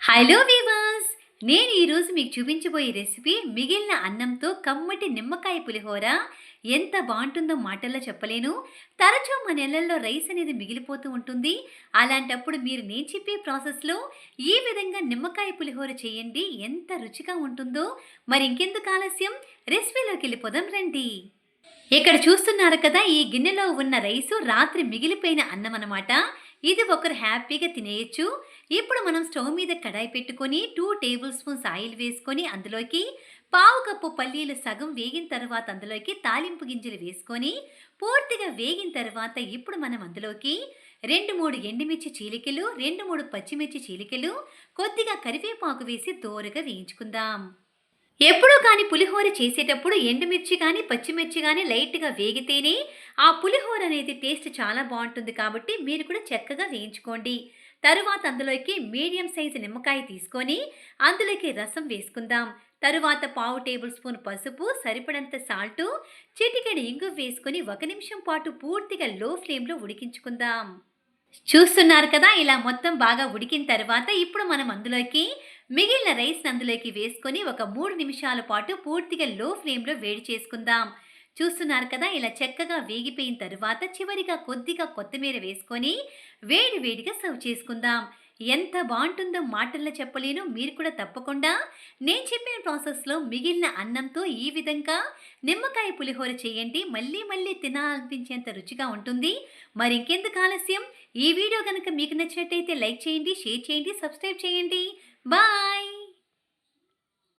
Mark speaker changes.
Speaker 1: Hello weavers! నేను ఈరోజు మీకు చూపించబోయే రెసిపీ మిగిలిన అన్నంతో కమ్మటి నిమ్మకాయ పులిహోర. ఎంత బావుంటుందో మాటల్లో చెప్పలేను. తరచూ మన ఇళ్లల్లో రైస్ అనేది మిగిలిపోతూ ఉంటుంది. అలాంటప్పుడు మీరు నేను చెప్పే ప్రాసెస్‌లో ఈ విధంగా నిమ్మకాయ పులిహోర చేయండి. ఎంత రుచిగా ఉంటుందో. మరి ఇంకెందుకు ఆలస్యం, రెసిపీలోకెళ్ళిపోదాం రండి. ఇక్కడ చూస్తున్నారు కదా! ఈ గిన్నెలో ఉన్న రైసు రాత్రి మిగిలిపోయిన అన్నం అనమాట. ఇది ఒకరు హ్యాపీగా తినేయొచ్చు. ఇప్పుడు మనం స్టవ్ మీద కడాయి పెట్టుకొని 2 టేబుల్ స్పూన్స్ ఆయిల్ వేసుకొని అందులోకి పావు కప్పు పల్లీలు సగం వేగిన తర్వాత అందులోకి తాలింపు గింజలు వేసుకొని పూర్తిగా వేగిన తర్వాత ఇప్పుడు మనం అందులోకి 2, 3 ఎండుమిర్చి చీలికలు, 2, 3 పచ్చిమిర్చి చీలికలు, కొద్దిగా కరివేపాకు వేసి దోరగా వేయించుకుందాం. ఎప్పుడూ కానీ పులిహోర చేసేటప్పుడు ఎండుమిర్చి గానీ, పచ్చిమిర్చి గానీ లైట్‌గా వేగితేనే ఆ పులిహోర అనేది టేస్ట్ చాలా బావుంటుంది కాబట్టి మీరు కూడా చక్కగా వేయించుకోండి. తరువాత అందులోకి మీడియం సైజు నిమ్మకాయ తీసుకొని అందులోకి రసం వేసుకుందాం. తరువాత పావు టేబుల్ స్పూన్ పసుపు, సరిపడంత సాల్టు, చిటికెడు ఇంగువ వేసుకొని 1 నిమిషం పాటు పూర్తిగా లో ఫ్లేమ్‌లో ఉడికించుకుందాం. చూస్తున్నారు కదా! ఇలా మొత్తం బాగా ఉడికిన తర్వాత ఇప్పుడు మనం అందులోకి మిగిలిన రైస్‌ని అందులోకి వేసుకొని ఒక 3 నిమిషాల పాటు పూర్తిగా లో ఫ్లేమ్‌లో వేడి చేసుకుందాం. చూస్తున్నారు కదా! ఇలా చక్కగా వేగిపోయిన తరువాత చివరిగా కొద్దిగా కొత్తిమీర వేసుకొని వేడి వేడిగా సర్వ్ చేసుకుందాం. ఎంత బావుంటుందో మాటల్లో చెప్పలేను. మీరు కూడా తప్పకుండా నేను చెప్పిన ప్రాసెస్‌లో మిగిలిన అన్నంతో ఈ విధంగా నిమ్మకాయ పులిహోర చేయండి. మళ్ళీ మళ్ళీ తినాలనిపించేంత రుచిగా ఉంటుంది. మరి ఇంకెందుకు ఆలస్యం, ఈ వీడియో గనుక మీకు నచ్చినట్టయితే లైక్ చేయండి, షేర్ చేయండి, సబ్స్క్రైబ్ చేయండి. బాయ్.